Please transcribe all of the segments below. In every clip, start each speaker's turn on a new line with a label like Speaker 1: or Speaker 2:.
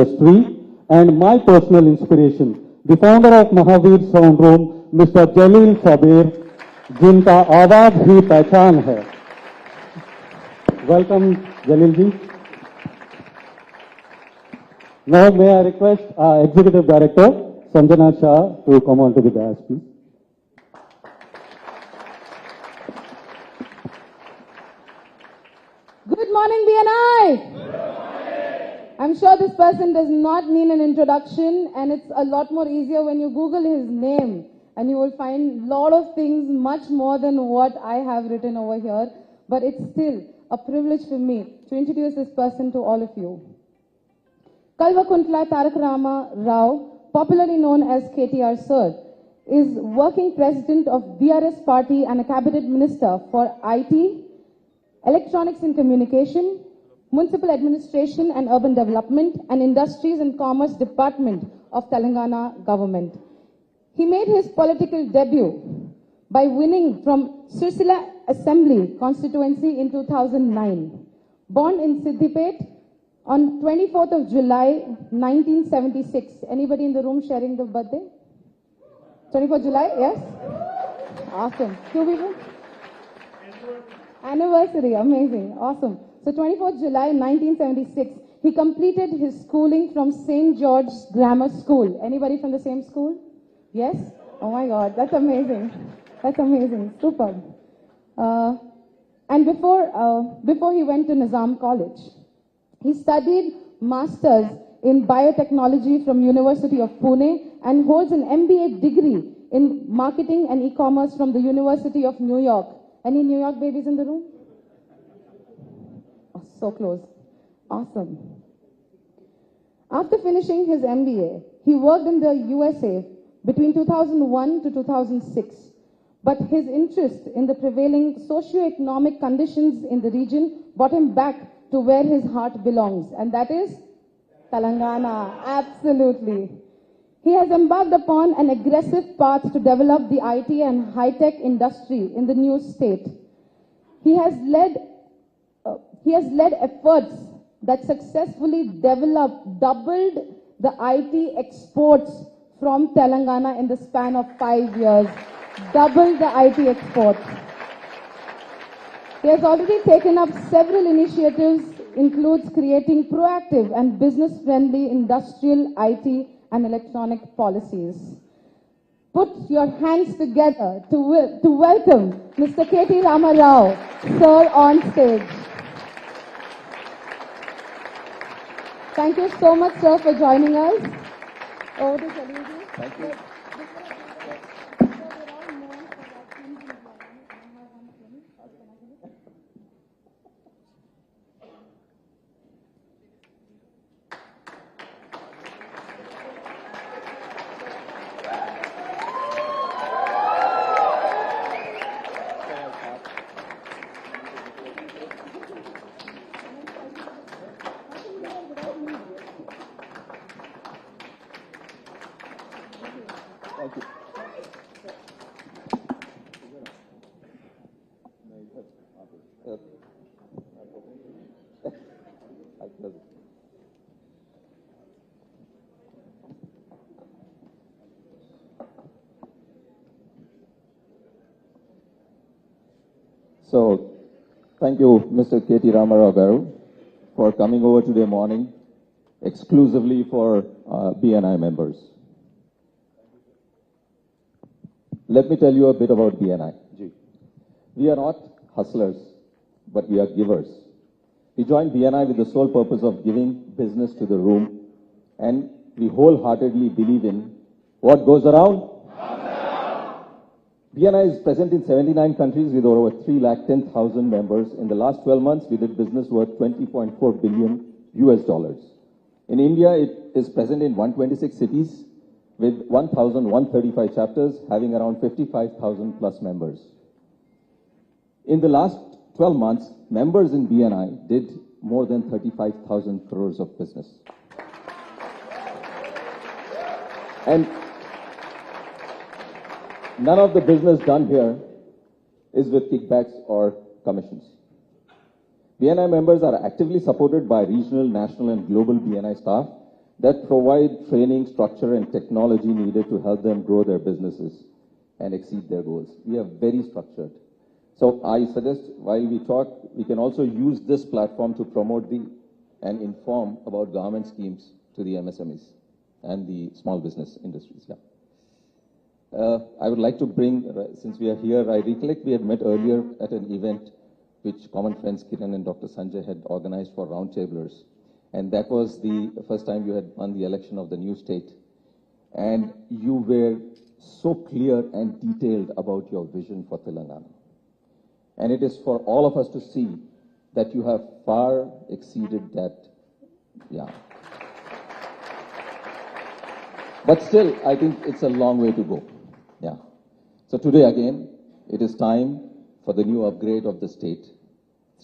Speaker 1: industry, and my personal inspiration, the founder of Mahavir Sound Room, Mr. Jalil Sabir, जिनका आवाज ही पहचान है. Welcome, Jalil ji. Now may I request our Executive Director, Sanjana Shah, to come on to the dais, please.
Speaker 2: Good morning, BNI. I'm sure this person does not need an introduction, and it's a lot more easier when you Google his name, and you will find a lot of things much more than what I have written over here. But it's still a privilege for me to introduce this person to all of you. Kalvakuntla Tarak Rama Rao, popularly known as KTR Sir, is working president of BRS party and a cabinet minister for IT, Electronics and Communication, Municipal Administration and Urban Development, and Industries and Commerce Department of Telangana government. He made his political debut by winning from Sirsila Assembly constituency in 2009. Born in Siddipet on 24th of July 1976. Anybody in the room sharing the birthday? 24th July, yes? Awesome. Two people? Anniversary, amazing, awesome. So 24th July 1976, he completed his schooling from St. George's Grammar School. Anybody from the same school? Yes? Oh my God, that's amazing. That's amazing, superb. And before he went to Nizam College, he studied Masters in Biotechnology from University of Pune and holds an MBA degree in Marketing and E-Commerce from the University of New York. Any New York babies in the room? Oh, so close. Awesome. After finishing his MBA, he worked in the USA between 2001 to 2006. But his interest in the prevailing socio-economic conditions in the region brought him back to where his heart belongs, and that is Telangana. Absolutely. He has embarked upon an aggressive path to develop the IT and high-tech industry in the new state. He has led efforts that successfully doubled the IT exports from Telangana in the span of 5 years. Doubled the IT exports. He has already taken up several initiatives, includes creating proactive and business-friendly industrial IT and electronic policies. Put your hands together to welcome Mr. K.T. Rama Rao, sir, on stage. Thank you so much, sir, for joining us. Over to Salil.
Speaker 3: Thank you. Thank you. So, thank you, Mr. K.T. Rama Rao Garu, for coming over today morning exclusively for BNI members. Let me tell you a bit about BNI. We are not hustlers, but we are givers. We joined BNI with the sole purpose of giving business to the room, and we wholeheartedly believe in what goes around. BNI is present in 79 countries with over 310,000 members. In the last 12 months, we did business worth $20.4 billion US. In India, it is present in 126 cities with 1,135 chapters, having around 55,000 plus members. In the last 12 months, members in BNI did more than 35,000 crores of business. And none of the business done here is with kickbacks or commissions. BNI members are actively supported by regional, national, and global BNI staff that provide training, structure, and technology needed to help them grow their businesses and exceed their goals. We are very structured. So I suggest while we talk, we can also use this platform to promote and inform about government schemes to the MSMEs and the small business industries. Yeah. I would like to bring, since we are here, I recollect we had met earlier at an event which common friends Kiran and Dr. Sanjay had organized for roundtablers. And that was the first time you had won the election of the new state. And you were so clear and detailed about your vision for Telangana. And it is for all of us to see that you have far exceeded that. Yeah. But still, I think it's a long way to go. Yeah. So today again, it is time for the new upgrade of the state,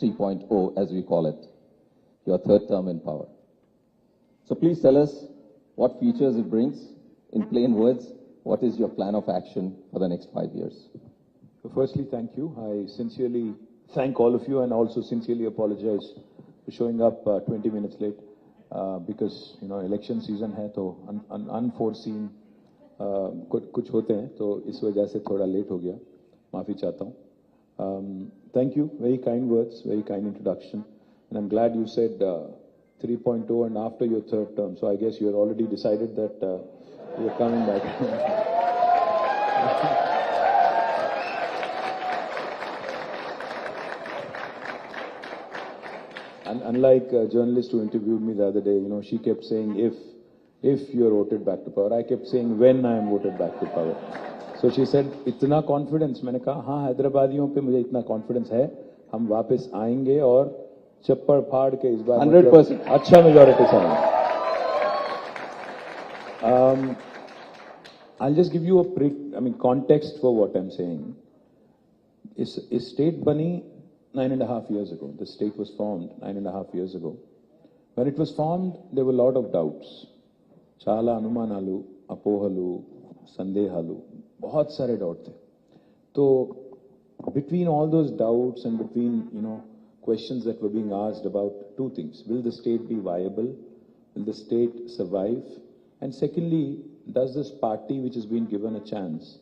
Speaker 3: 3.0 as we call it, your third term in power. So please tell us what features it brings. In plain words, what is your plan of action for the next 5 years?
Speaker 4: So firstly, thank you. I sincerely thank all of you and also sincerely apologize for showing up 20 minutes late because, you know, election season hai, to unforeseen कुछ होते हैं, तो इस वजह से थोड़ा late हो गया, माफ़ी चाहता हूँ. Thank you, very kind words, very kind introduction, and I'm glad you said 3.0 and after your third term, so I guess you're already decided that you're coming back. And unlike a journalist who interviewed me the other day, you know, she kept saying if you're voted back to power. I kept saying when I am voted back to power. So she said, इतना confidence. मैंने कहा हाँ, हैदराबादियों पे मुझे इतना confidence है, हम वापस आएंगे और चप्पड़ फाड़ के इस बार
Speaker 3: 100%
Speaker 4: अच्छा majority से आएंगे. I'll just give you a context for what I'm saying. Is state bani 9.5 years ago. The state was formed 9.5 years ago. When it was formed, there were a lot of doubts. చాలా అనుమానాలు, అపోహలు, సందేహాలు, बहुत सारे doubt थे. तो between all those doubts and between, you know, questions that were being asked about two things: will the state be viable? Will the state survive? And secondly, does this party which has been given a chance,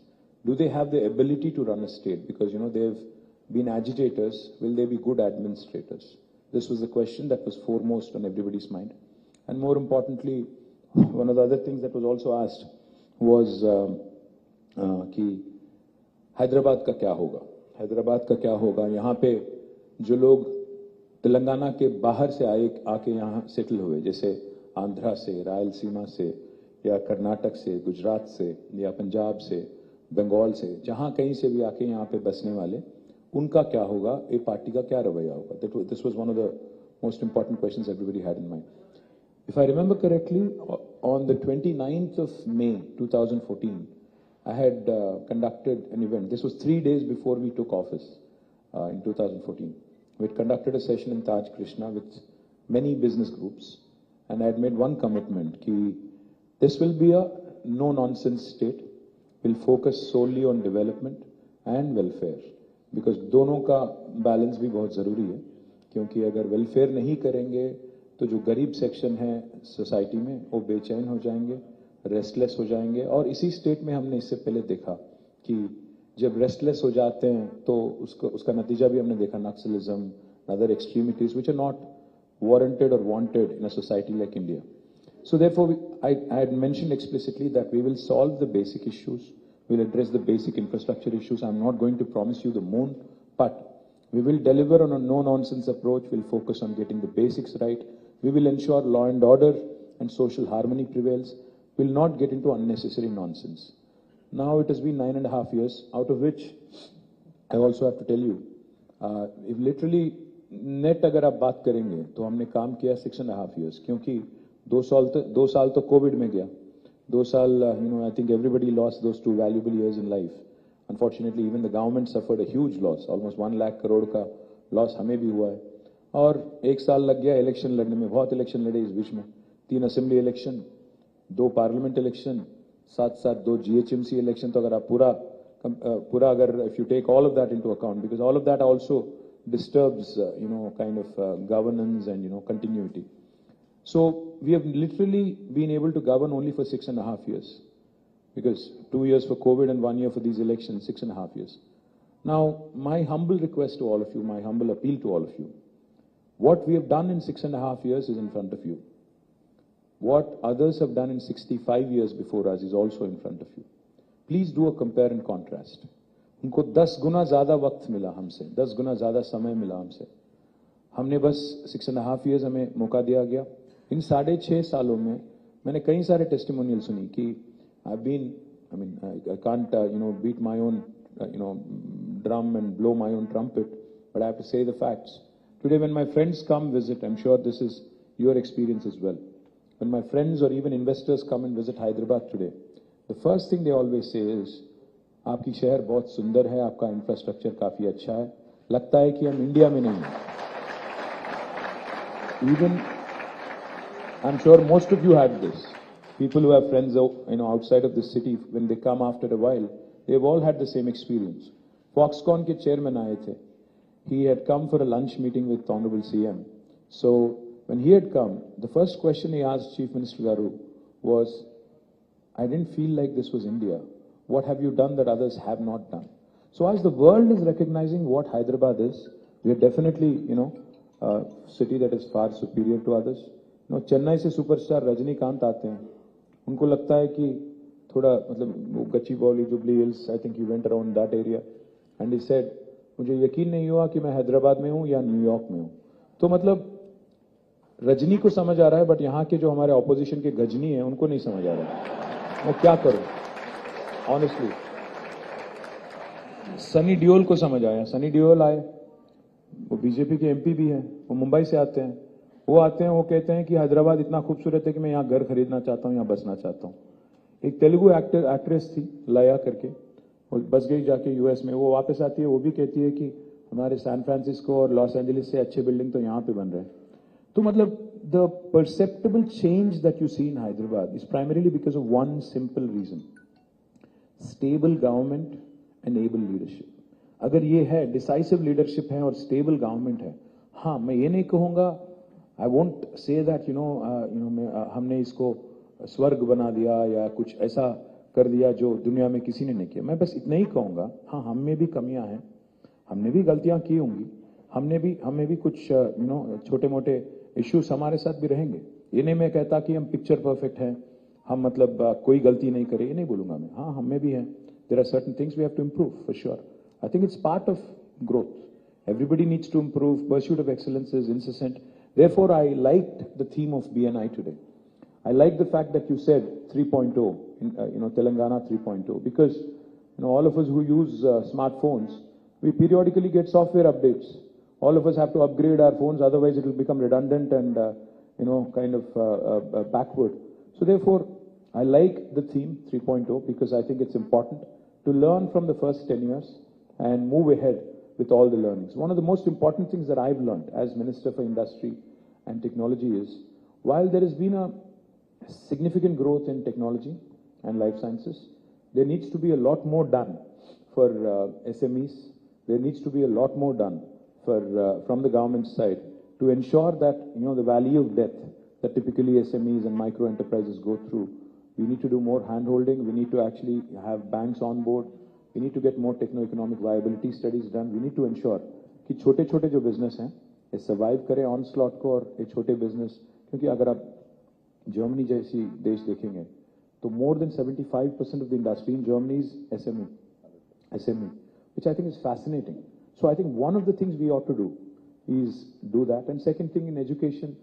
Speaker 4: do they have the ability to run a state? Because, you know, they've been agitators. Will they be good administrators? This was the question that was foremost on everybody's mind. And more importantly, one of the other things that was also asked was कि हैदराबाद का क्या होगा? हैदराबाद का क्या होगा? यहाँ पे जो लोग तेलंगाना के बाहर से आके यहाँ सेटल हुए, जैसे आंध्रा से, रायलसीमा से, या कर्नाटक से, गुजरात से, या पंजाब से, बंगाल से, जहाँ कहीं से भी आके यहाँ पे बसने वाले, उनका क्या होगा? ये पार्टी का क्या रवैया होगा? This was one of the most important questions everybody had in mind. If I remember correctly, on the 29th of May 2014, I had conducted an event. This was 3 days before we took office in 2014. We had conducted a session in Taj Krishna with many business groups, and I had made one commitment that this will be a no-nonsense state. We'll focus solely on development and welfare, because दोनों का balance भी बहुत ज़रूरी है, क्योंकि अगर welfare नहीं करेंगे तो जो गरीब सेक्शन है सोसाइटी में वो बेचैन हो जाएंगे, रेस्टलेस हो जाएंगे. और इसी स्टेट में हमने इससे पहले देखा कि जब रेस्टलेस हो जाते हैं तो उसका नतीजा भी हमने देखा, Naxalism, other extremities which are not warranted और wanted in a society like India. So therefore, I had mentioned explicitly that we will solve the basic issues, we'll address the basic infrastructure issues. I'm not going to promise you the moon, but we will deliver on a no-nonsense approach. We'll focus on getting the basics right. We will ensure law and order and social harmony prevails. We'll not get into unnecessary nonsense. Now it has been 9.5 years, out of which I also have to tell you, if literally net अगर आप बात करेंगे तो हमने काम किया 6.5 years, क्योंकि 2 साल तो कोविड में गया. 2 साल, you know, I think everybody lost those 2 valuable years in life. Unfortunately, even the government suffered a huge loss, almost 1 lakh crore का loss हमें भी हुआ है. और 1 साल लग गया इलेक्शन लड़ने में, बहुत इलेक्शन लड़े इस बीच में, 3 असेंबली इलेक्शन, 2 पार्लियामेंट इलेक्शन, साथ 2 GHMC इलेक्शन. तो अगर आप पूरा अगर if you take all of that into account, because all of that also disturbs, you know, kind of governance and, you know, continuity. So we have literally been able to govern only for 6.5 years. Because 2 years for COVID and 1 year for these elections, 6.5 years. Now, my humble request to all of you, my humble appeal to all of you, what we have done in 6.5 years is in front of you. What others have done in 65 years before us is also in front of you. Please do a compare and contrast. उनको 10 गुना ज़्यादा वक्त मिला हमसे, 10 गुना ज़्यादा समय मिला हमसे. हमने बस 6.5 years हमें मौका दिया गया. इन 6.5 सालों में मैंने कई सारे टेस्टिमोनियल सुनी कि I've been, I can't, beat my own, drum and blow my own trumpet, but I have to say the facts. Today, when my friends come visit, I'm sure this is your experience as well. When my friends or even investors come and visit Hyderabad today, the first thing they always say is, आपकी शहर बहुत सुंदर है, आपका infrastructure काफी अच्छा है, लगता है कि हम इंडिया में नहीं हैं. Even, I'm sure most of you have this. People who have friends, outside of the city, when they come after a while, they've all had the same experience. Foxconn के chairman आए थे. He had come for a lunch meeting with Honorable CM. So when he had come, the first question he asked Chief Minister Garu was, I didn't feel like this was India. What have you done that others have not done? So as the world is recognizing what Hyderabad is, we are definitely, a city that is far superior to others. Chennai से superstar Rajinikanth आते हैं. उनको लगता है कि थोड़ा मतलब Gachibowli, jubilee hills, I think he went around that area and he said, मुझे यकीन नहीं हुआ कि मैं हैदराबाद में हूँ या न्यूयॉर्क में हूँ. तो मतलब रजनी को समझ आ रहा है, बट यहाँ के जो हमारे ऑपोजिशन के गजनी हैं उनको नहीं समझ आ रहा है. मैं क्या करूँ ऑनेस्टली. सनी डियोल को समझ आया. सनी डियोल आए, वो बीजेपी के एमपी भी हैं, वो मुंबई से आते हैं. वो आते हैं, वो कहते हैं कि हैदराबाद इतना खूबसूरत है कि मैं यहाँ घर खरीदना चाहता हूँ, यहाँ बसना चाहता हूँ. एक तेलुगु एक्ट्रेस थी लया करके, वो बस गई जाके यूएस में. वो वापस आती है, वो भी कहती है कि हमारे सैन फ्रांसिस्को और लॉस एंजलिस से अच्छे बिल्डिंग तो यहाँ पे बन रहे हैं. तो मतलब the perceptible change that you see in Hyderabad is primarily because of one simple reason, stable government and able leadership. अगर ये है, डिसाइसिव लीडरशिप है और स्टेबल गवर्नमेंट है, हाँ मैं ये नहीं कहूंगा, आई वोंट से दैट हमने इसको स्वर्ग बना दिया या कुछ ऐसा कर दिया जो दुनिया में किसी ने नहीं किया. मैं बस इतना ही कहूंगा, हाँ हम में भी कमियां हैं, हमने भी गलतियां की होंगी, हमें भी कुछ छोटे मोटे इश्यूज हमारे साथ भी रहेंगे. ये नहीं मैं कहता कि हम पिक्चर परफेक्ट हैं, हम मतलब कोई गलती नहीं करे, ये नहीं बोलूंगा मैं. हाँ हम में भी है. There are certain things we have to improve for sure. I think it's part of growth. Everybody needs to improve. Pursuit of excellence is incessant. Therefore, I liked the theme of BNI today. I like the fact that you said 3.0, Telangana 3.0, because all of us who use smartphones, we periodically get software updates. All of us have to upgrade our phones, otherwise it will become redundant and kind of backward. So therefore, I like the theme 3.0 because I think it's important to learn from the first 10 years and move ahead with all the learnings. One of the most important things that I've learned as Minister for Industry and Technology is, while there has been a significant growth in technology and life sciences, there needs to be a lot more done for SMEs. There needs to be a lot more done for from the government side to ensure that the valley of death that typically SMEs and micro enterprises go through. We need to do more hand-holding. We need to actually have banks on board. We need to get more techno-economic viability studies done. We need to ensure कि छोटे-छोटे जो business हैं, ये survive करें onslaught को, और ये छोटे business, क्योंकि अगर आप जर्मनी जैसी देश देखेंगे, तो more than 75% of the industry in Germany is SME, which I think is fascinating. So I think one of the things we ought to do is do that. And second thing, in education,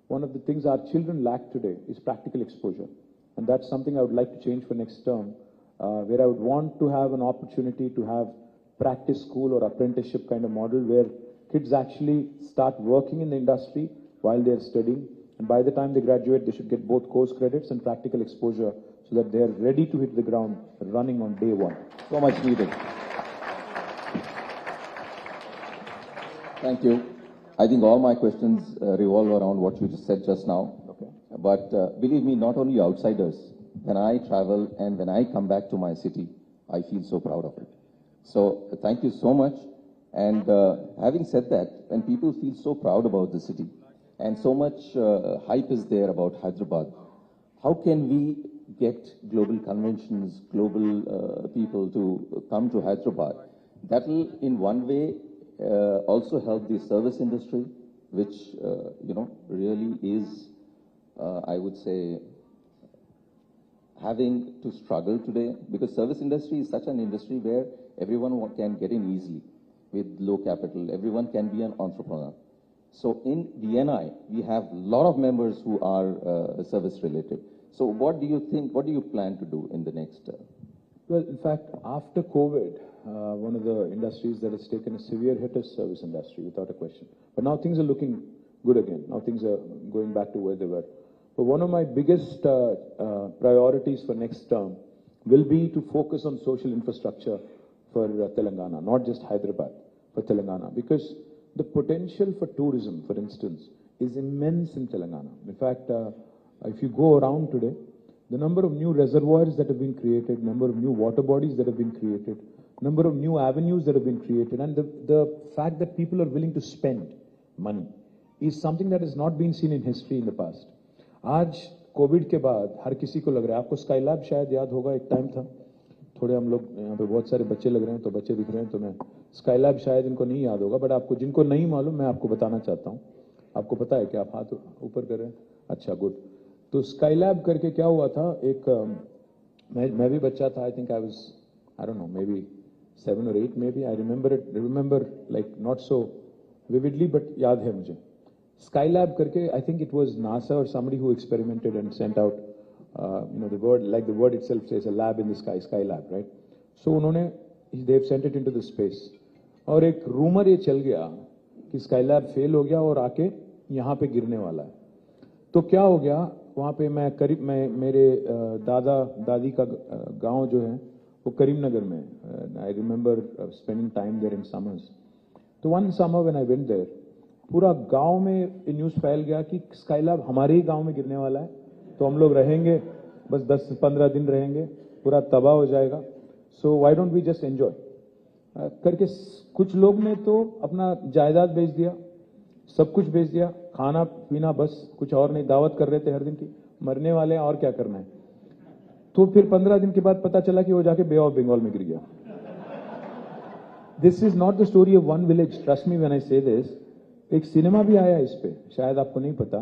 Speaker 4: one of the things our children lack today is practical exposure. And that's something I would like to change for next term. Where I would want to have an opportunity to have practice school or apprenticeship kind of model where kids actually start working in the industry while they're studying. And by the time they graduate, they should get both course credits and practical exposure so that they're ready to hit the ground running on day one.
Speaker 3: So much needed. Thank you. I think all my questions revolve around what you just said just now.
Speaker 4: Okay.
Speaker 3: But believe me, not only outsiders, when I travel and when I come back to my city, I feel so proud of it. So thank you so much. And having said that, when people feel so proud about the city and so much hype is there about Hyderabad. How can we get global conventions, global people to come to Hyderabad? That will, in one way, also help the service industry, which really is, I would say, having to struggle today, because service industry is such an industry where everyone can get in easily with low capital. Everyone can be an entrepreneur. So in BNI, we have a lot of members who are service related. So what do you think, what do you plan to do in the next?
Speaker 4: Well, in fact, after COVID, one of the industries that has taken a severe hit is service industry, without a question. But now things are looking good again. Now things are going back to where they were. But one of my biggest priorities for next term will be to focus on social infrastructure for Telangana, not just Hyderabad, for Telangana, because the potential for tourism, for instance, is immense in Telangana. In fact, if you go around today, the number of new reservoirs that have been created, number of new water bodies that have been created, number of new avenues that have been created, and the fact that people are willing to spend money is something that has not been seen in history in the past. आज Covid के बाद हर किसी को लग रहा है, आपको Skylab शायद याद होगा, एक टाइम था, थोड़े हम लोग यहाँ पे बहुत सारे बच्चे लग रहे हैं, तो बच्चे दिख रहे हैं, तो मैं स्काईलैब शायद इनको नहीं याद होगा, बट आपको जिनको नहीं मालूम मैं आपको बताना चाहता हूँ. आपको पता है कि आप हाथ ऊपर कर रहे हैं? अच्छा, गुड. तो स्काईलैब करके क्या हुआ था, एक मैं भी बच्चा था, I think I don't know, may be 7 or 8 may be, I remember like not so vividly, but याद है मुझे. Skylab करके, I think it was NASA or somebody who experimented and sent out, the word, like the word itself says, a lab in the sky, Skylab, right? So उन्होंने, they've sent it into the space. और एक rumor ये चल गया कि Skylab fail हो गया और आके यहाँ पे गिरने वाला है. तो क्या हो गया, वहाँ पे मैं मेरे दादा दादी का गांव जो है वो करीमनगर में. I remember spending time there in summers. तो one summer when I went there, पूरा गांव में न्यूज़ फैल गया कि स्काईलैब हमारे ही गांव में गिरने वाला है, तो हम लोग रहेंगे बस 10-15 दिन रहेंगे, पूरा तबाह हो जाएगा. So why don't we just enjoy करके कुछ लोग ने तो अपना जायदाद बेच दिया, सब कुछ बेच दिया, खाना पीना बस, कुछ और नहीं. दावत कर रहे थे हर दिन की, मरने वाले हैं और क्या करना है. तो फिर 15 दिन के बाद पता चला कि वो जाके बे ऑफ बंगाल में गिर गया. This is not the story of one village, trust me when I से दिस. एक सिनेमा भी आया इस पे, शायद आपको नहीं पता,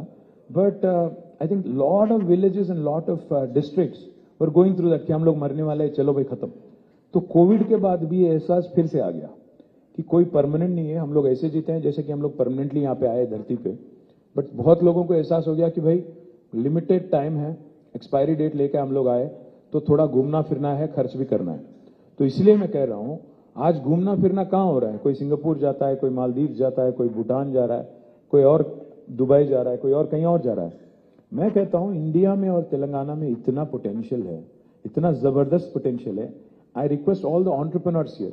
Speaker 4: but I think lot of villages and lot of districts were going through that कि हम लोग मरने वाले हैं, चलो भाई खत्म. तो कोविड के बाद भी एहसास फिर से आ गया कि कोई परमानेंट नहीं है, हम लोग ऐसे जीते हैं जैसे कि हम लोग परमानेंटली यहाँ पे आए धरती पे. बट बहुत लोगों को एहसास हो गया कि भाई लिमिटेड टाइम है, एक्सपायरी डेट लेके हम लोग आए, तो थोड़ा घूमना फिरना है, खर्च भी करना है. तो इसलिए मैं कह रहा हूँ, आज घूमना फिरना कहाँ हो रहा है, कोई सिंगापुर जाता है, कोई मालदीव जाता है, कोई भूटान जा रहा है, कोई और दुबई जा रहा है, कोई और कहीं और जा रहा है. मैं कहता हूँ इंडिया में और तेलंगाना में इतना पोटेंशियल है, इतना जबरदस्त पोटेंशियल है. I request all the entrepreneurs here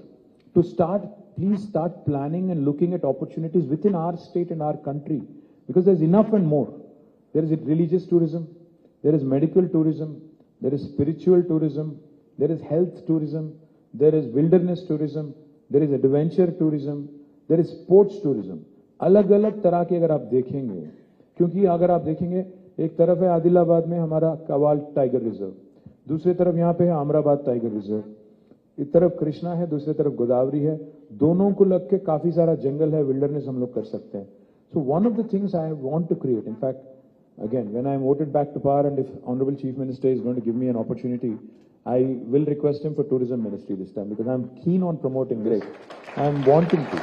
Speaker 4: to please start planning and looking at opportunities within our state and our country, because there is enough and more. There is religious tourism, there is medical tourism, there is spiritual tourism, there is health tourism, there is wilderness tourism, there is adventure tourism, there is sports tourism. अलग अलग तरह के अगर आप देखेंगे, क्योंकि अगर आप देखेंगे एक तरफ है आदिलाबाद में हमारा कवाल टाइगर रिजर्व, दूसरी तरफ यहाँ पे है अमराबाद टाइगर रिजर्व, एक तरफ कृष्णा है, दूसरी तरफ गोदावरी है, दोनों को लग के काफी सारा जंगल है, विल्डरनेस हम लोग कर सकते हैं. So one of the things I want to create, in fact, again, when I am voted back to power and if Honorable Chief Minister is going to give me an opportunity, I will request him for tourism ministry this time, because I'm keen on promoting this. I'm wanting to,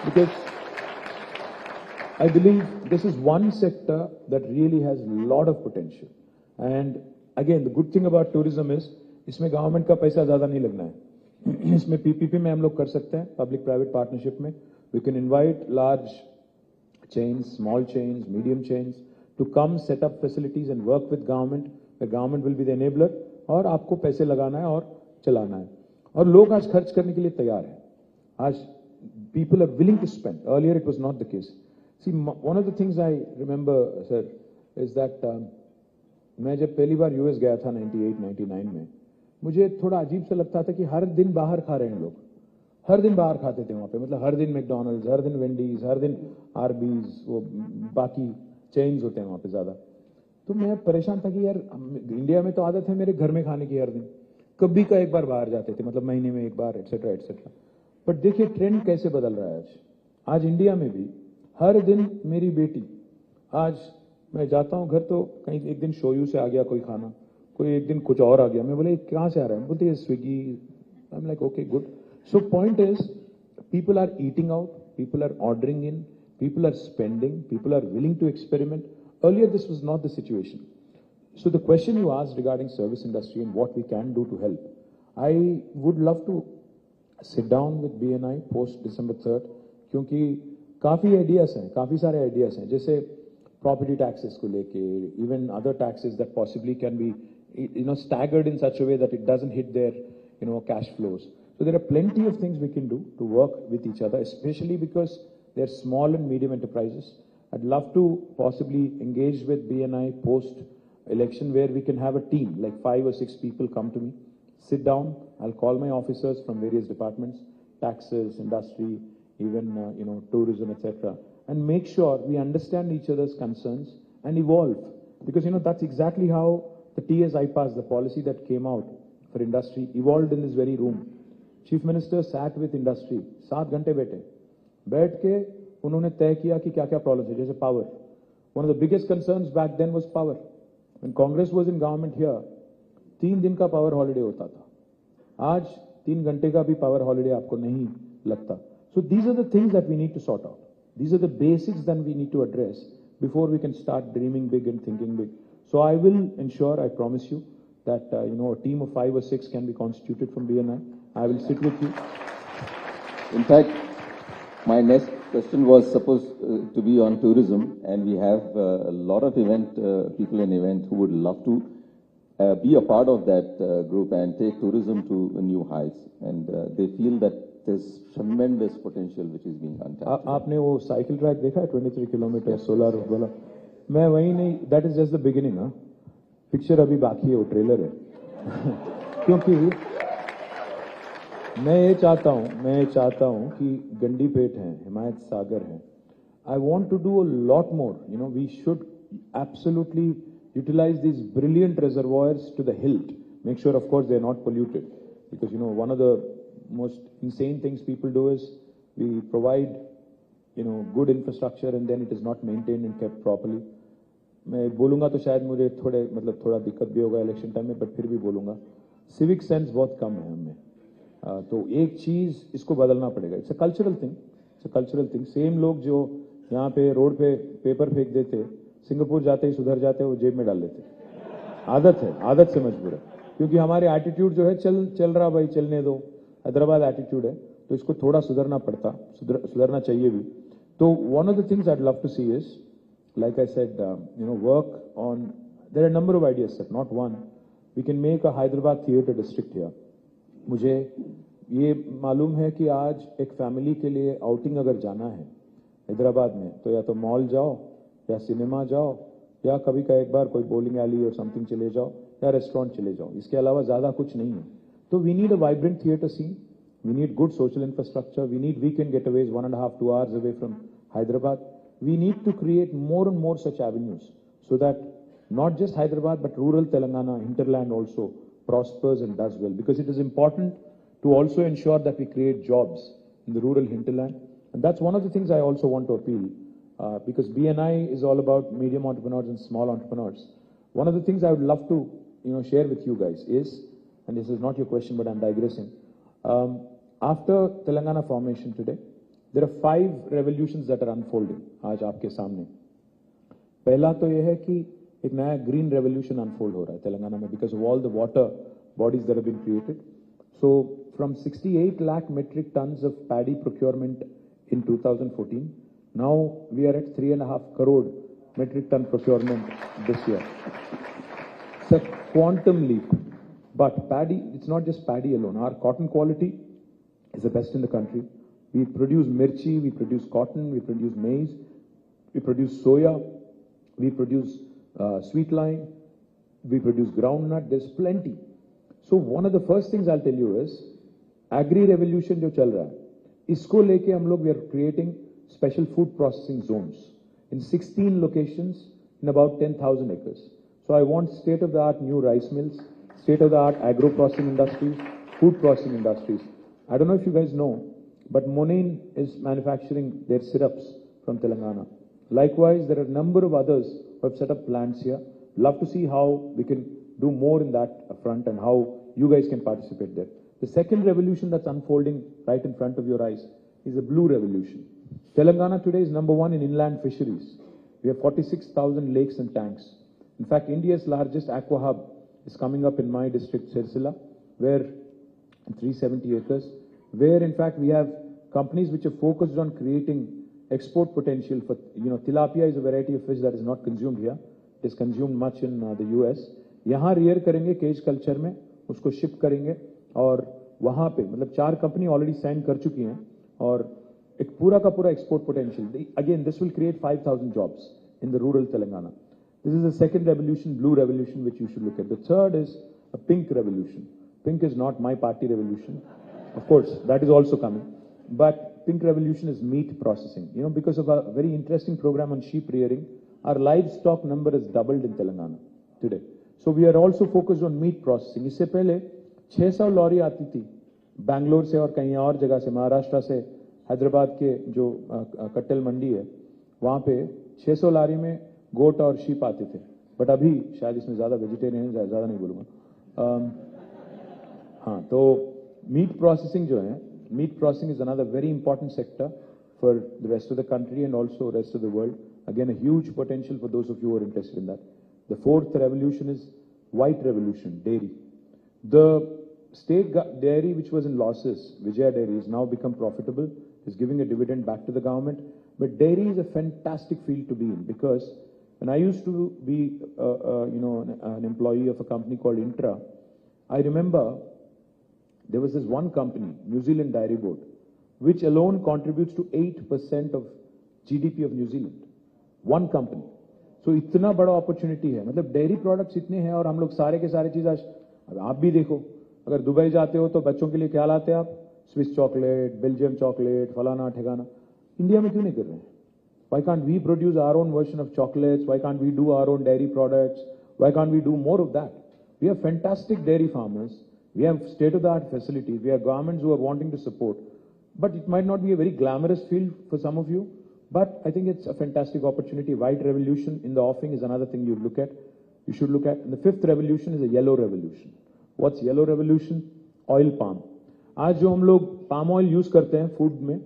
Speaker 4: because I believe this is one sector that really has a lot of potential. And again, the good thing about tourism is इसमें government का पैसा ज़्यादा नहीं लगना है. इसमें PPP में हम लोग कर सकते हैं, public private partnership में. We can invite large chains, small chains, medium chains to come set up facilities and work with government. The government will be the enabler, और आपको पैसे लगाना है और चलाना है. और लोग आज खर्च करने के लिए तैयार हैं. आज people are willing to spend. Earlier it was not the case. See, one of the things I remember, sir, is that मैं जब पहली बार US गया था 98-99 में, मुझे थोड़ा अजीब सा लगता था कि हर दिन बाहर खा रहे हैं लोग. हर दिन बाहर खाते थे वहाँ पे, मतलब हर दिन मैकडॉनल्ड्स, हर दिन वेंडीज, हर दिन आरबीज, वो बाकी चेन्स होते हैं वहाँ पे ज़्यादा। तो मैं परेशान था कि यार इंडिया में तो आदत है मेरे घर में खाने की हर दिन, कभी का एक बार बाहर जाते थे, मतलब महीने में एक बार, एटसेट्रा एटसेट्रा। बट देखिए ट्रेंड कैसे बदल रहा है आज। आज इंडिया में भी हर दिन मेरी बेटी, आज मैं जाता हूँ घर तो कहीं एक दिन शोयू से आ गया कोई खाना, कोई एक दिन कुछ और आ गया, मैं बोले कहाँ से आ रहा है, बोलते है Swiggy. I am like okay good. So point is, people are eating out, people are ordering in, people are spending, people are willing to experiment. Earlier, this was not the situation. So the question you asked regarding service industry and what we can do to help, I would love to sit down with BNI post December 3rd, क्योंकि काफ़ी ideas हैं, काफ़ी सारे ideas हैं, जैसे property taxes को लेके, even other taxes that possibly can be staggered in such a way that it doesn't hit their cash flows. So there are plenty of things we can do to work with each other, especially because they're small and medium enterprises. I'd love to possibly engage with BNI post-election where we can have a team, like 5 or 6 people come to me, sit down, I'll call my officers from various departments, taxes, industry, even tourism, etc., and make sure we understand each other's concerns and evolve. Because that's exactly how the TS IPAS, the policy that came out for industry, evolved in this very room. Chief minister sat with industry, 7 घंटे बैठ के उन्होंने तय किया कि क्या क्या problem है, जैसे power. One of the biggest concerns back then was power. When Congress was in government here, 3 दिन का पावर हॉलिडे होता था, आज 3 घंटे का भी पावर हॉलिडे आपको नहीं लगता। So these are the things that we need to sort out, these are the basics that we need to address before we can start dreaming big and thinking big. So I will ensure, I promise you that a team of 5 or 6 can be constituted from BNI. I will sit with you.
Speaker 3: In fact, my next question was supposed to be on tourism, and we have a lot of people in event who would love to be a part of that group and take tourism to new heights. And they feel that there's tremendous potential which is being untapped.
Speaker 4: आपने वो cycle track देखा है 23 kilometre solar वाला? मैं वही नहीं, that is just the beginning, हाँ। Picture अभी बाकी है, वो ट्रेलर है। क्योंकि मैं ये चाहता हूं कि गंडीपेट है, हिमायत सागर है। I want to do a lot more, we should absolutely utilize this brilliant reservoirs to the hilt, make sure of course they are not polluted, because one of the most insane things people do is we provide good infrastructure and then it is not maintained and kept properly. मैं बोलूंगा तो शायद मुझे थोड़ा दिक्कत भी होगा election time में, बट फिर भी बोलूंगा, सिविक सेंस बहुत कम है हमें। तो एक चीज इसको बदलना पड़ेगा। It's a cultural thing. Same लोग जो यहाँ पे रोड पे पेपर फेंक देते, सिंगापुर जाते ही सुधर जाते, वो जेब में डाल लेते। आदत से मजबूर है, क्योंकि हमारे एटीट्यूड जो है चल रहा भाई, चलने दो, हैदराबाद एटीट्यूड है, तो इसको थोड़ा सुधरना चाहिए भी। तो one of the things I would love to see is, like I said, work on, there are a number of ideas, sir, not one. We can make a Hyderabad theatre district here. मुझे ये मालूम है कि आज एक family के लिए outing अगर जाना है हैदराबाद में, तो या तो मॉल जाओ, या सिनेमा जाओ, या कभी का एक बार कोई बॉलिंग एली और समथिंग चले जाओ, या रेस्टोरेंट चले जाओ। इसके अलावा ज़्यादा कुछ नहीं है। तो we need a vibrant theatre scene, we need good social infrastructure, we need weekend getaways 1.5-2 hours away from Hyderabad. We need to create more and more such avenues so that not just Hyderabad but rural Telangana, hinterland also prospers and does well, because it is important to also ensure that we create jobs in the rural hinterland. And that's one of the things I also want to appeal, because BNI is all about medium entrepreneurs and small entrepreneurs. One of the things I would love to share with you guys is, and this is not your question but I'm digressing, after Telangana formation today, there are 5 revolutions that are unfolding आज आपके सामने। पहला तो यह है कि एक नया ग्रीन रेवोल्यूशन अनफोल्ड हो रहा है तेलंगाना में, because of all the water bodies that have been created. So from 68 lakh metric tons of paddy procurement in 2014, now we are at 3.5 crore metric ton procurement this year. It's a quantum leap. But paddy, it's not just paddy alone. Our cotton quality is the best in the country. We produce mirchi, we produce cotton, we produce maize, we produce soya, we produce sweet lime, we produce groundnut. There's plenty. So one of the first things I'll tell you is, agri revolution जो चल रहा है, इसको लेके हम लोग we are creating special food processing zones in 16 locations in about 10,000 acres. So I want state-of-the-art new rice mills, state-of-the-art agro-processing industries, food processing industries. I don't know if you guys know, but Monin is manufacturing their syrups from Telangana. Likewise, there are a number of others who have set up plants here. Love to see how we can do more in that front and how you guys can participate there. The second revolution that's unfolding right in front of your eyes is a blue revolution. Telangana today is number one in inland fisheries. We have 46,000 lakes and tanks. In fact, India's largest aqua hub is coming up in my district, Sirsila, where 370 acres, where in fact we have companies which are focused on creating export potential for, tilapia is a variety of fish that is not consumed here. It is consumed much in the US. यहाँ rear करेंगे cage culture में, उसको ship करेंगे और वहाँ पे मतलब 4 company already sign कर चुकी हैं और एक पूरा का पूरा export potential. Again, this will create 5,000 jobs in the rural Telangana. This is the second revolution, blue revolution, which you should look at. The third is a pink revolution. Pink is not my party revolution. Of course, that is also coming. But pink revolution is meat processing. Because of a very interesting program on sheep rearing, our livestock number has doubled in Telangana today. So we are also focused on meat processing. इससे पहले 600 lorry आती थी बैंगलोर से और कहीं और जगह से, महाराष्ट्र से, हैदराबाद के जो कट्टल मंडी है वहाँ पे 600 लारी में गोट और शीप आते थे. बट अभी शायद इसमें ज़्यादा वेजिटेरियन है, ज़्यादा नहीं बोलूँगा. हाँ, तो मीट प्रोसेसिंग जो है, meat processing is another very important sector for the rest of the country and also rest of the world. Again, a huge potential for those of you who are interested in that. The fourth revolution is white revolution, dairy. The state dairy which was in losses, Vijaya Dairy, has now become profitable, is giving a dividend back to the government. But dairy is a fantastic field to be in because when I used to be, an employee of a company called Intra, I remember there was this one company, New Zealand Dairy Board, which alone contributes to 8% of GDP of New Zealand. One company. So इतना बड़ा opportunity है. मतलब dairy products इतने हैं और हम लोग सारे के सारे चीज आज आप भी देखो, अगर दुबई जाते हो तो बच्चों के लिए क्या लाते हैं आप? स्विस चॉकलेट, बेल्जियम चॉकलेट, फलाना ठिकाना. इंडिया में क्यों नहीं कर रहे हैं? Why can't we produce our own version of chocolates? Why can't we do our own dairy products? Why can't we do more of that? We have fantastic dairy farmers. We have state-of-the-art facilities. We have governments who are wanting to support. But it might not be a very glamorous field for some of you. But I think it's a fantastic opportunity. White revolution in the offing is another thing you look at. You should look at. And the fifth revolution is a yellow revolution. What's yellow revolution? Oil palm. आज जो हम लोग palm oil use करते हैं food में,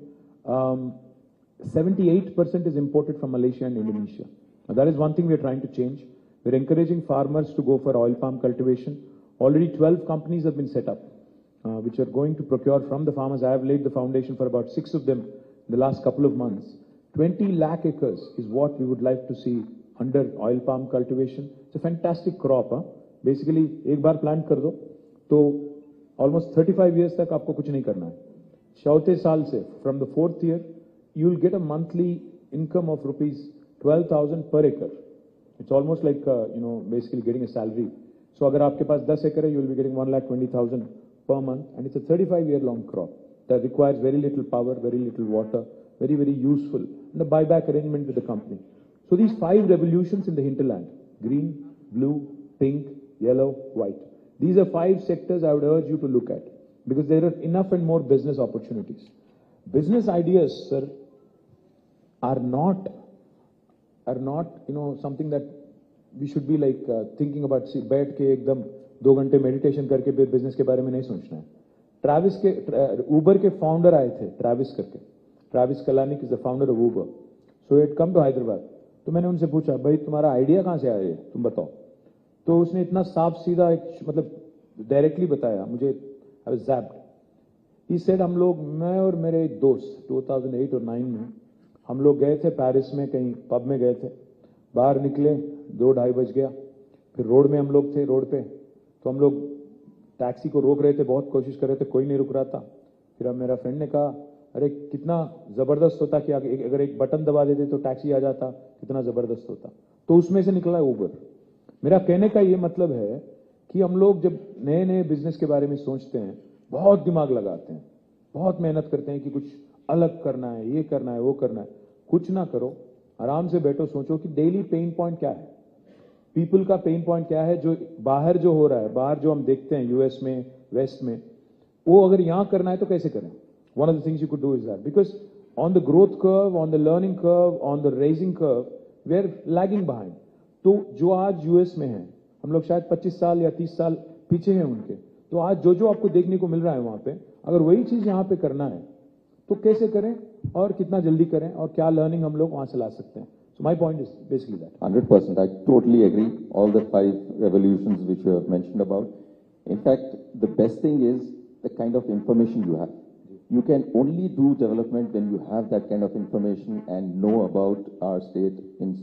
Speaker 4: 78% is imported from Malaysia and Indonesia. Now that is one thing we are trying to change. We're encouraging farmers to go for oil palm cultivation. Already 12 companies have been set up, which are going to procure from the farmers. I have laid the foundation for about 6 of them in the last couple of months. 20 lakh acres is what we would like to see under oil palm cultivation. It's a fantastic crop. Basically, एक बार plant कर दो, तो almost 35 years तक आपको कुछ नहीं करना है. चौथे साल से, from the 4th year, you will get a monthly income of rupees 12,000 per acre. It's almost like, basically getting a salary. So अगर आपके पास 10 acre है, you will be getting 1,20,000 per month, and it's a 35-year-long crop that requires very little power, very little water, very, very useful, and the buyback arrangement with the company. So these 5 revolutions in the hinterland, green, blue, pink, yellow, white. These are 5 sectors I would urge you to look at because there are enough and more business opportunities. Business ideas, sir, are not, something that we should be like thinking about. See, बैठ के एकदम 2 घंटे meditation करके फिर business के बारे में नहीं सोचना है. ट्रैविस के Uber के founder आए थे, ट्रैविस करके. Travis Kalanick is the founder of Uber. So he had come to Hyderabad. तो मैंने उनसे पूछा, भाई तुम्हारा आइडिया कहाँ से आया है, तुम बताओ. तो उसने इतना साफ सीधा मतलब डायरेक्टली बताया मुझे. I was zapped. He said हम लोग, मैं और मेरे एक दोस्त 2008 और 9 में हम लोग गए थे पेरिस में, कहीं पब में गए थे. बाहर निकले 2-2:30 बज गया. फिर रोड में हम लोग थे, रोड पे. तो हम लोग टैक्सी को रोक रहे थे, बहुत कोशिश कर रहे थे, कोई नहीं रुक रहा था. फिर अब मेरा फ्रेंड ने कहा, अरे कितना जबरदस्त होता कि अगर एक बटन दबा देते तो टैक्सी आ जाता, कितना जबरदस्त होता. तो उसमें से निकला उबर. मेरा कहने का ये मतलब है कि हम लोग जब नए नए बिजनेस के बारे में सोचते हैं बहुत दिमाग लगाते हैं, बहुत मेहनत करते हैं कि कुछ अलग करना है, ये करना है, वो करना है। कुछ ना करो, आराम से बैठो, सोचो कि डेली पेन पॉइंट क्या है, पीपल का पेन पॉइंट क्या है, जो बाहर जो हो रहा है, बाहर जो हम देखते हैं यूएस में, वेस्ट में, वो अगर यहां करना है तो कैसे करें। One of the things you could do is that, because on the growth curve, on the learning curve, on the raising curve, we are lagging behind. तो जो आज यूएस में है, हम लोग शायद 25 साल या 30 साल पीछे हैं उनके। तो आज जो जो आपको देखने को मिल रहा है वहां पे, अगर वही चीज यहां पे करना है तो कैसे करें और कितना जल्दी करें और क्या लर्निंग हम लोग वहां से ला सकते हैं। So my point is basically that.
Speaker 3: 100%. I totally agree. All the 5 revolutions which you have mentioned about. In fact, the best thing is the kind of information you have. You can only do development when you have that kind of information and know about our state in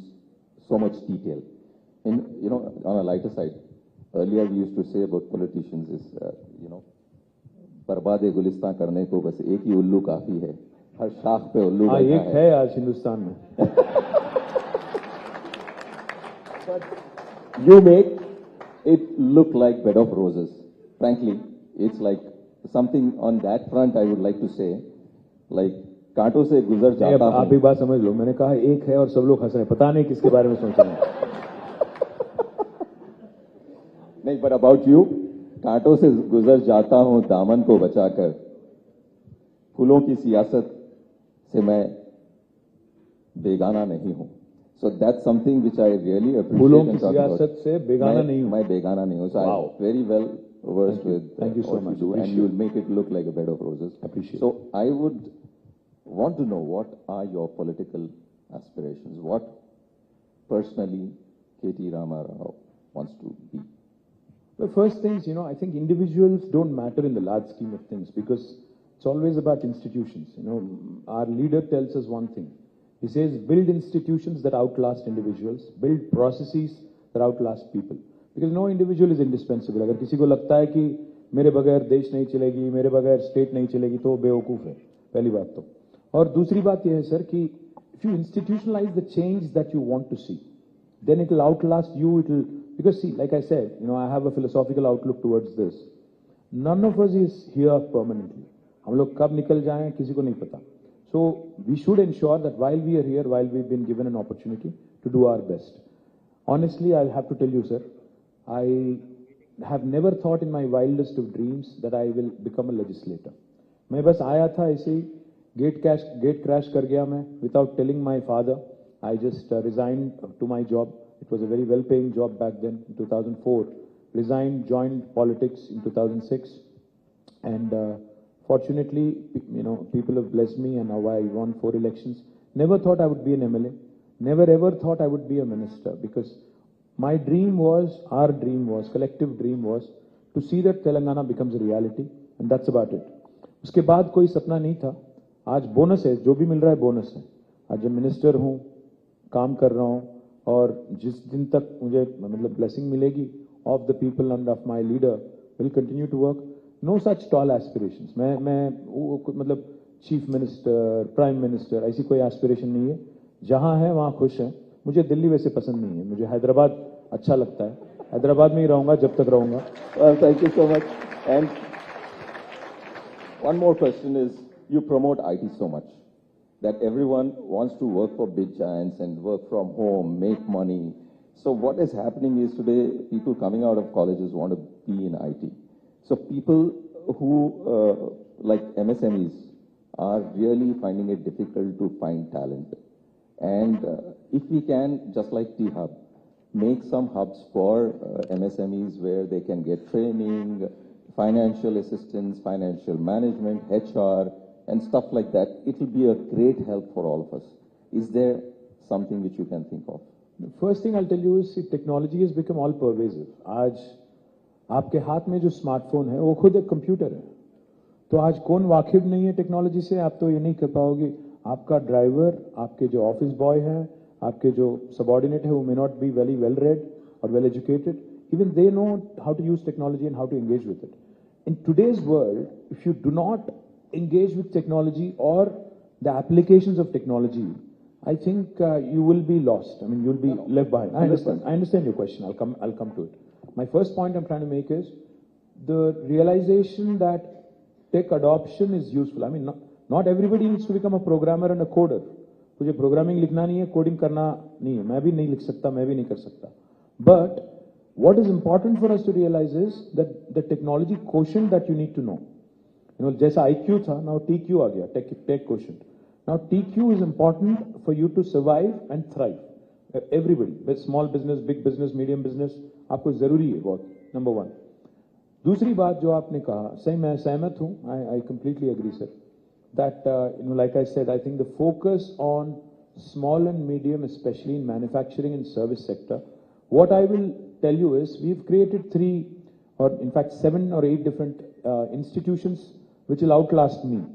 Speaker 3: so much detail. In, you know, on a lighter side, earlier we used to say about politicians is, बर्बाद गुलिस्तान करने को बस एक ही उल्लू काफी है, हर शाख पे उल्लू बैठा
Speaker 4: एक है आज हिंदुस्तान में।
Speaker 3: You make it look like bed of roses. Frankly, it's like something on that front I would like to say, like कांटों से गुजर जाता हूं।
Speaker 4: आप एक बात समझ लो, मैंने कहा एक है और सब लोग हंस रहे हैं, पता नहीं किसके बारे में सोच रहे हैं।
Speaker 3: नहीं, but about you, कांटों से गुजर जाता हूं दामन को बचाकर, फूलों की सियासत से मैं बेगाना नहीं हूं। So that's something which I really appreciate.
Speaker 4: फूलों की सियासत से बेगाना नहीं हूं।
Speaker 3: मैं बेगाना नहीं हूं। So
Speaker 4: Wow.
Speaker 3: I'm very well versed with
Speaker 4: Thank you so
Speaker 3: what
Speaker 4: much.
Speaker 3: you do, and you'll make it look like a bed of roses.
Speaker 4: Appreciate.
Speaker 3: So I would want to know, what are your political aspirations? What personally KT Rama Rao wants to be?
Speaker 4: The first things, I think individuals don't matter in the large scheme of things, because it's always about institutions. Our leader tells us one thing. He says, build institutions that outlast individuals, build processes that outlast people. Because no individual is indispensable. अगर किसी को लगता है कि मेरे बगैर देश नहीं चलेगी, मेरे बगैर स्टेट नहीं चलेगी, तो बेवकूफ है, पहली बात तो। और दूसरी बात यह है सर कि if you institutionalize the change that you want to see, then it will outlast you. It will, because see, like I said, I have a philosophical outlook towards this. None of us is here permanently. हम लोग कब निकल जाएं किसी को नहीं पता. So we should ensure that while we are here, while we've been given an opportunity, to do our best. Honestly, I'll have to tell you, sir, I have never thought in my wildest of dreams that I will become a legislator. मैं बस आया था ऐसे ही, gate crash कर गया मैं, without telling my father. I just resigned to my job. It was a very well-paying job back then, in 2004. Resigned, joined politics in 2006, and fortunately, people have blessed me, and now I won 4 elections. Never thought I would be an MLA. Never ever thought I would be a minister, because my dream was, our dream was, collective dream was, to see that Telangana becomes a reality, and that's about it. उसके बाद कोई सपना नहीं था. आज bonus है, जो भी मिल रहा है बोनस है. आज जब मिनिस्टर हूँ, काम कर रहा हूँ, और जिस दिन तक मुझे मतलब ब्लेसिंग मिलेगी of the people and of my leader, will continue to work. No such tall aspirations. मैं मतलब चीफ मिनिस्टर, प्राइम मिनिस्टर, ऐसी कोई एस्पिरेशन नहीं है. जहां है वहां खुश है. मुझे दिल्ली वैसे पसंद नहीं है, मुझे हैदराबाद अच्छा लगता है. हैदराबाद में ही रहूंगा जब तक रहूंगा.
Speaker 3: Thank you so much. And one more question is, you promote IT so much that everyone wants to work for big giants and work from home, make money. So what is happening is today, people coming out of colleges want to be in IT. So people who, like MSMEs, are really finding it difficult to find talent. And if we can, just like T-Hub, make some hubs for MSMEs where they can get training, financial assistance, financial management, HR, and stuff like that, it will be a great help for all of us. Is there something which you can think of?
Speaker 4: The first thing I'll tell you is technology has become all pervasive. आज आपके हाथ में जो smartphone है वो खुद एक computer है. तो आज कौन वाकिफ नहीं है टेक्नोलॉजी से, आप तो ये नहीं कर पाओगे. आपका ड्राइवर, आपके जो ऑफिस बॉय हैं, आपके जो सबऑर्डिनेट है, वो may not be very well read और well educated. Even they know how to use technology and how to engage with it. In today's world, if you do not engage with technology or the applications of technology, I think you will be lost. I mean, you'll be left behind. I understand your question. I'll come to it. My first point I'm trying to make is the realization that tech adoption is useful. I mean, not everybody needs to become a programmer and a coder. मुझे programming लिखना नहीं है, coding करना नहीं है, मैं भी नहीं लिख सकता, मैं भी नहीं कर सकता. But what is important for us to realize is that the technology quotient that you need to know. You know, जैसा IQ था, now TQ आ गया, tech quotient. Now TQ is important for you to survive and thrive. Everybody, small business, big business, medium business, आपको जरूरी है बहुत. Number one. दूसरी बात जो आपने कहा, सही मैं सहमत हूँ. I completely agree, sir. That, like I said, I think the focus on small and medium, especially in manufacturing and service sector, what I will tell you is we've created 3 or in fact 7 or 8 different institutions which will outlast me.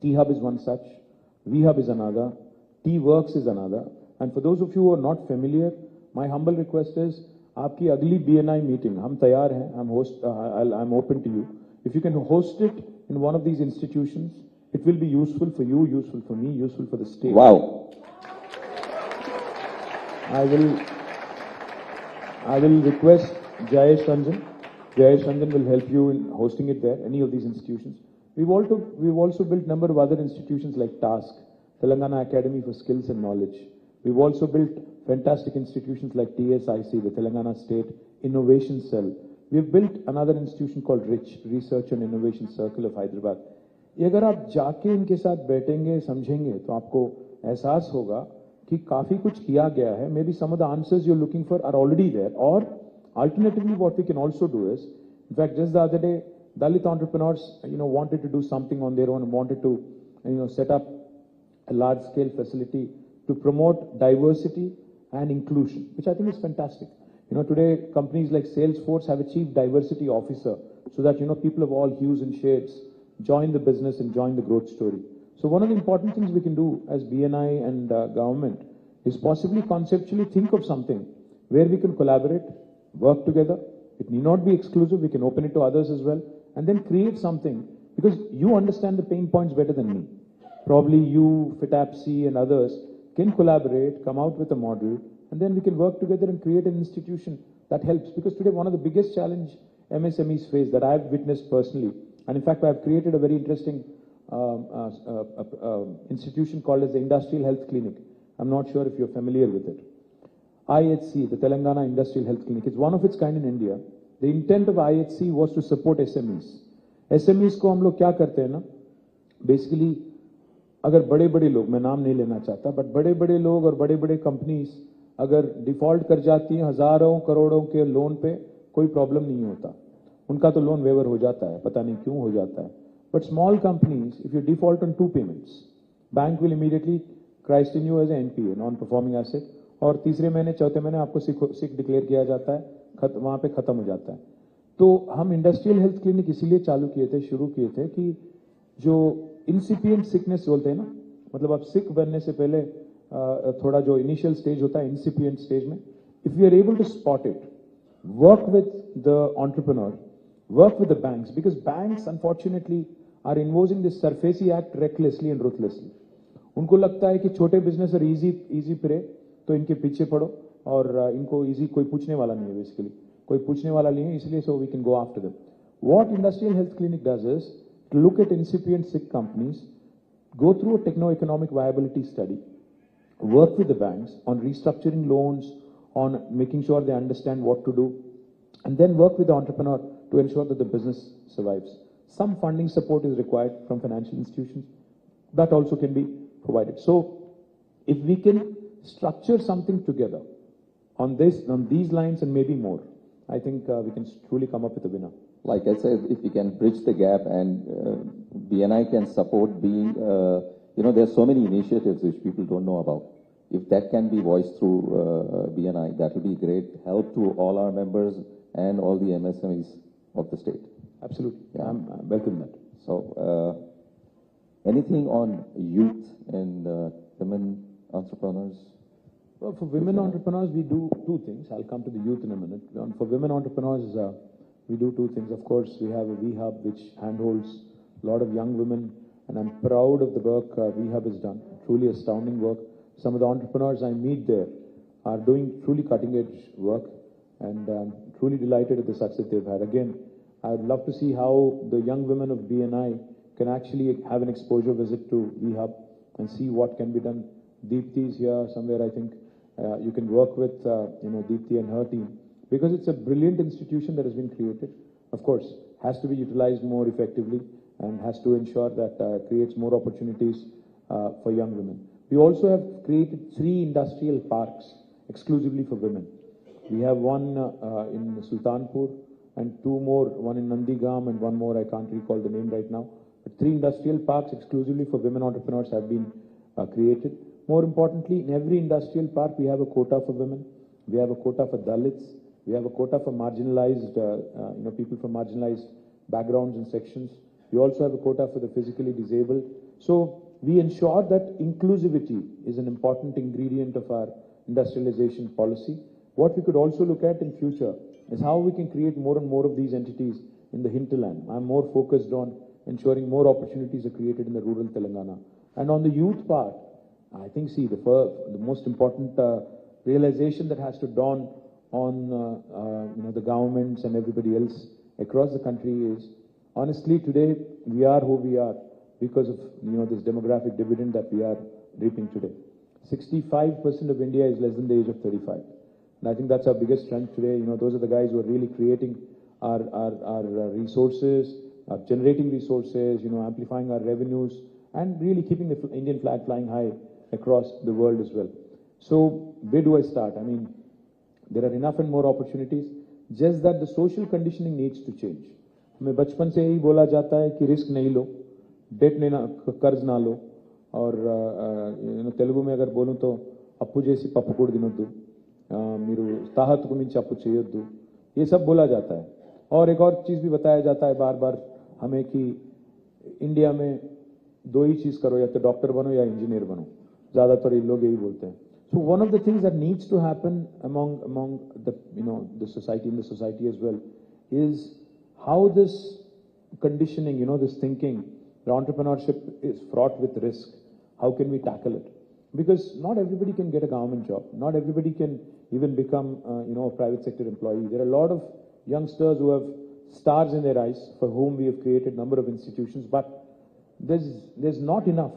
Speaker 4: T-Hub is one such, V-Hub is another, T-Works is another. And for those of you who are not familiar, my humble request is, आपकी अगली BNI meeting, हम तैयार हैं, I'm open to you. If you can host it in one of these institutions, it will be useful for you, useful for me, useful for the state.
Speaker 3: Wow.
Speaker 4: I will request Jayesh Ranjan. Jayesh Ranjan will help you in hosting it there, any of these institutions. We've also built a number of other institutions like TASK, Telangana Academy for Skills and Knowledge. We've also built fantastic institutions like TSIC, the Telangana State Innovation Cell. We've built another institution called RICH, Research and Innovation Circle of Hyderabad. ये अगर आप जाके इनके साथ बैठेंगे समझेंगे तो आपको एहसास होगा कि काफी कुछ किया गया है. Maybe some of the answers you're looking for are already there, or alternatively what we can also do is, in fact just the other day Dalit entrepreneurs wanted to do something on their own and wanted to set up a large scale facility to promote diversity and inclusion, which I think is fantastic. Today companies like Salesforce have a chief diversity officer so that people of all hues and shades join the business and join the growth story. So one of the important things we can do as BNI and government is possibly conceptually think of something where we can collaborate, work together. It need not be exclusive. We can open it to others as well, and then create something, because you understand the pain points better than me. Probably you, FITAPC and others can collaborate, come out with a model, and then we can work together and create an institution that helps. Because today one of the biggest challenge MSMEs face that I've witnessed personally, and in fact I've created a very interesting institution called as the Industrial Health Clinic. I'm not sure if you're familiar with it. IHC, the Telangana Industrial Health Clinic, it's one of its kind in India. The intent of IHC was to support SMEs. SMEs को हम लोग क्या करते हैं ना, basically अगर बड़े-बड़े लोग, मैं नाम नहीं लेना चाहता, but बड़े-बड़े लोग और बड़े-बड़े कंपनीज अगर डिफॉल्ट कर जाती हैं हजारों करोड़ों के लोन पे, कोई प्रॉब्लम नहीं होता. उनका तो लोन वेवर हो जाता है, पता नहीं क्यों हो जाता है. But small companies, if you default on 2 payments, bank will immediately christen you as an NPA, non-performing asset, और तीसरे महीने चौथे महीने आपको सिक डिक्लेयर किया जाता है, वहां पे खत्म हो जाता है. तो हम इंडस्ट्रियल हेल्थ क्लिनिक इसीलिए चालू किए थे, शुरू किए थे कि जो इंसिपिएंट सिकनेस बोलते हैं ना, मतलब आप सिक बनने से पहले थोड़ा जो इनिशियल स्टेज होता है इंसिपिएंट स्टेज में, if you are able to spot it, work with the entrepreneur, work with the banks, because banks unfortunately are imposing this SARFAESI Act recklessly and ruthlessly. उनको लगता है कि छोटे बिजनेस और easy फिरे तो इनके पीछे पड़ो, और इनको इजी कोई पूछने वाला नहीं है, बेसिकली कोई पूछने वाला नहीं है, इसलिए so we can go after them. What Industrial Health Clinic does is to look at incipient sick companies, go through a techno-economic viability study, work with the banks on restructuring loans, on making sure they understand what to do, and then work with the entrepreneur to ensure that the business survives. Some funding support is required from financial institutions. That also can be provided. So if we can structure something together on these lines and maybe more, I think we can truly come up with a winner.
Speaker 3: Like I said, if we can bridge the gap and BNI can support being, there are so many initiatives which people don't know about. If that can be voiced through BNI, that will be great help to all our members and all the MSMEs of the state.
Speaker 4: Absolutely.
Speaker 3: Yeah.
Speaker 4: I'm welcome that.
Speaker 3: So, anything on youth and women entrepreneurs?
Speaker 4: Well, for women entrepreneurs, we do 2 things. I'll come to the youth in a minute. For women entrepreneurs, we do 2 things. Of course, we have a V-Hub which handholds a lot of young women, and I'm proud of the work V-Hub has done. Truly astounding work. Some of the entrepreneurs I meet there are doing truly cutting-edge work, and truly delighted at the success they've had. Again, I would love to see how the young women of BNI can actually have an exposure visit to VHub and see what can be done. Deepthi is here somewhere, I think. You can work with, Deepthi and her team, because it's a brilliant institution that has been created. Of course, has to be utilized more effectively and has to ensure that creates more opportunities for young women. We also have created 3 industrial parks exclusively for women. We have one in Sultanpur and 2 more, one in Nandigam and one more, I can't recall the name right now. But 3 industrial parks exclusively for women entrepreneurs have been created. More importantly, in every industrial park, we have a quota for women. We have a quota for Dalits. We have a quota for marginalized, people from marginalized backgrounds and sections. We also have a quota for the physically disabled. So we ensure that inclusivity is an important ingredient of our industrialization policy. What we could also look at in future is how we can create more and more of these entities in the hinterland. I'm more focused on ensuring more opportunities are created in the rural Telangana. And on the youth part, I think, the most important realization that has to dawn on the governments and everybody else across the country is, honestly, today we are who we are because of this demographic dividend that we are reaping today. 65% of India is less than the age of 35. And I think that's our biggest strength today. Those are the guys who are really creating our resources, generating resources, amplifying our revenues, and really keeping the Indian flag flying high across the world as well. So where do I start? I mean, there are enough and more opportunities, just that the social conditioning needs to change. हमें बचपन से ही बोला जाता है कि risk नहीं लो, date लेना, कर्ज ना लो, और तेलुगु में अगर बोलूं तो अप्पू जैसी पप्पू कोड दिनोद्दु, మీరు తాహతుకు మించి అప్పు చేయొద్దు, ये सब बोला जाता है. और एक और चीज भी बताया जाता है बार बार हमें कि इंडिया में 2 ही चीज करो, या तो डॉक्टर बनो या इंजीनियर बनो. ज्यादातर ये लोग यही बोलते हैं. So one of the things that needs to happen among the society, in the society as well, is how this conditioning, this thinking, the entrepreneurship is fraught with risk. How can we tackle it? Because not everybody can get a government job. Not everybody can even become, a private sector employee. There are a lot of youngsters who have stars in their eyes, for whom we have created a number of institutions, but there's not enough,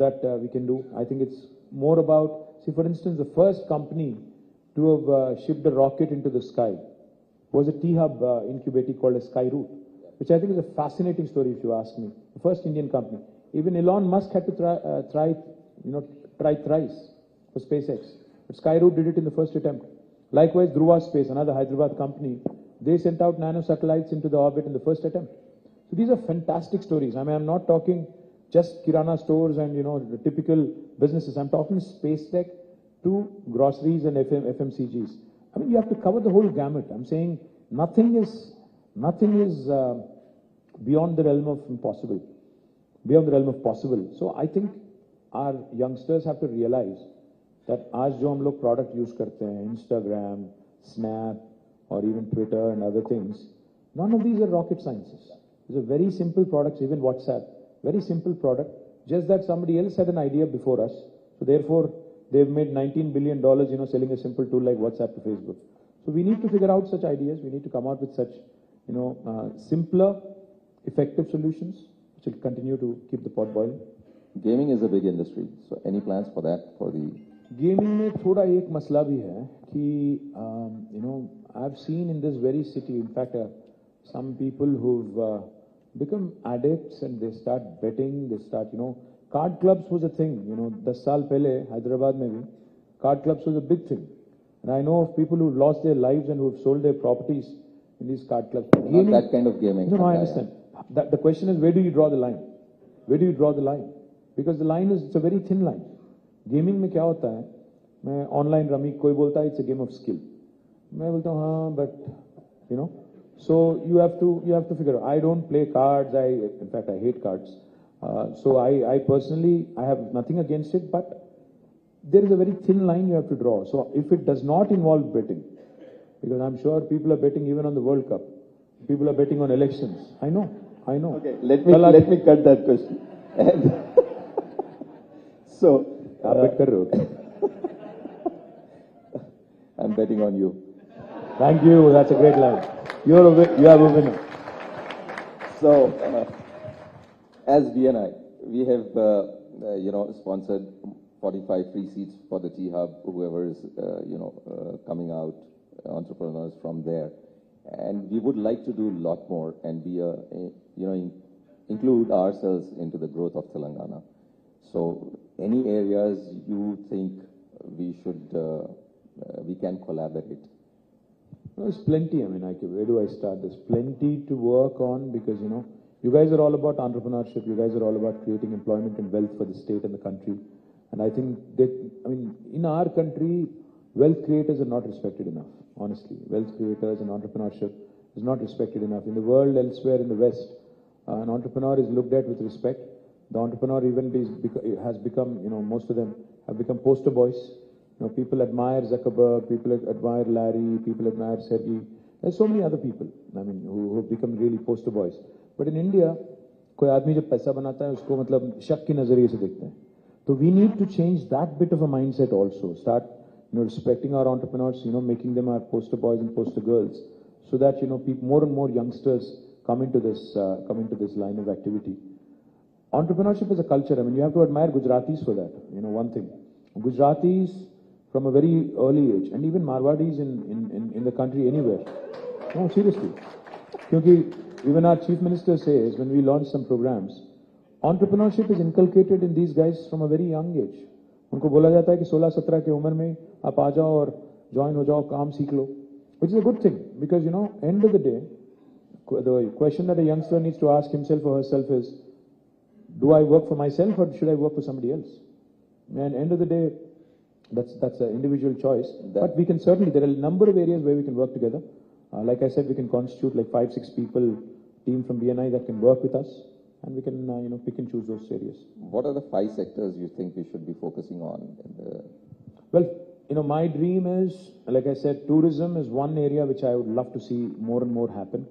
Speaker 4: that we can do. I think it's more about, see, for instance, the first company to have shipped a rocket into the sky was a T-Hub incubator called a Skyroot, which I think is a fascinating story if you ask me. The first Indian company. Even Elon Musk had to try thrice for SpaceX. But Skyroot did it in the first attempt. Likewise, Dhruva Space, another Hyderabad company, they sent out nanosatellites into the orbit in the first attempt. So these are fantastic stories. I mean, I'm not talking just Kirana stores and, the typical businesses. I'm talking space tech to groceries and FMCGs. I mean, you have to cover the whole gamut. I'm saying nothing is beyond the realm of impossible, beyond the realm of possible. So I think our youngsters have to realize that आज जो हम लोग product use करते हैं, Instagram, Snap, or even Twitter and other things, none of these are rocket sciences. These are very simple products, even WhatsApp, very simple product, just that somebody else had an idea before us. So therefore, they've made $19 billion, selling a simple tool like WhatsApp to Facebook. So we need to figure out such ideas. We need to come out with such, simpler, effective solutions, which will continue to keep the pot boiling.
Speaker 3: Gaming is a big industry. So any plans for that, for the...
Speaker 4: Gaming में थोड़ा एक मसला भी है कि I've seen in this very city, in fact, some people who've become addicts and they start betting, they start, card clubs was a thing, 10 साल पहले Hyderabad में भी card clubs was a big thing. And I know of people who've lost their lives and who've sold their properties in these card clubs.
Speaker 3: Gaming, not that kind of gaming.
Speaker 4: No, I understand. The question is, where do you draw the line? Where do you draw the line? Because the line is, it's a very thin line. Gaming में क्या होता है, मैं online rummy, कोई बोलता है it's a game of skill. मैं बोलता हूँ हाँ, but so you have to figure out. I don't play cards. In fact, I hate cards. So I personally, I have nothing against it, but there is a very thin line you have to draw. So if it does not involve betting, because I'm sure people are betting even on the World Cup, people are betting on elections. I know.
Speaker 3: Okay, let me cut that question. So,
Speaker 4: आप bet कर रहे हो?
Speaker 3: I'm betting on you.
Speaker 4: Thank you. That's a great line. You have a winner.
Speaker 3: So, as BNI, we have, sponsored 45 free seats for the T Hub, whoever is, coming out, entrepreneurs from there. And we would like to do a lot more and be include ourselves into the growth of Telangana. So, any areas you think we should, we can collaborate?
Speaker 4: There's plenty. I mean, where do I start? There's plenty to work on because, you guys are all about entrepreneurship. You guys are all about creating employment and wealth for the state and the country. And I think that, in our country, wealth creators are not respected enough, honestly. Wealth creators and entrepreneurship is not respected enough. In the world, elsewhere in the West, an entrepreneur is looked at with respect. The entrepreneur even has become, most of them have become poster boys. People admire Zuckerberg, people admire Larry, people admire Sergey. There's so many other people, who have become really poster boys. But in India, कोई आदमी जब पैसा बनाता है उसको मतलब शक के नजरिए से देखते हैं. So we need to change that bit of a mindset also. Start, respecting our entrepreneurs, making them our poster boys and poster girls, so that more and more youngsters come into this line of activity. Entrepreneurship is a culture. You have to admire Gujaratis for that. One thing, Gujaratis from a very early age, and even Marwadis in the country anywhere. No, seriously. Because even our chief minister says when we launch some programs, entrepreneurship is inculcated in these guys from a very young age. उनको बोला जाता है कि 16-17 की उम्र में आप आ जाओ और join हो जाओ, काम सीख लो, which is a good thing because end of the day, the question that a youngster needs to ask himself or herself is, do I work for myself or should I work for somebody else? And end of the day, that's an individual choice. But we can certainly, there are a number of areas where we can work together. Like I said, we can constitute like 5-6 people, team from BNI that can work with us, and we can pick and choose those areas.
Speaker 3: What are the 5 sectors you think we should be focusing on?
Speaker 4: Well, my dream is, like I said, tourism is one area which I would love to see more and more happen.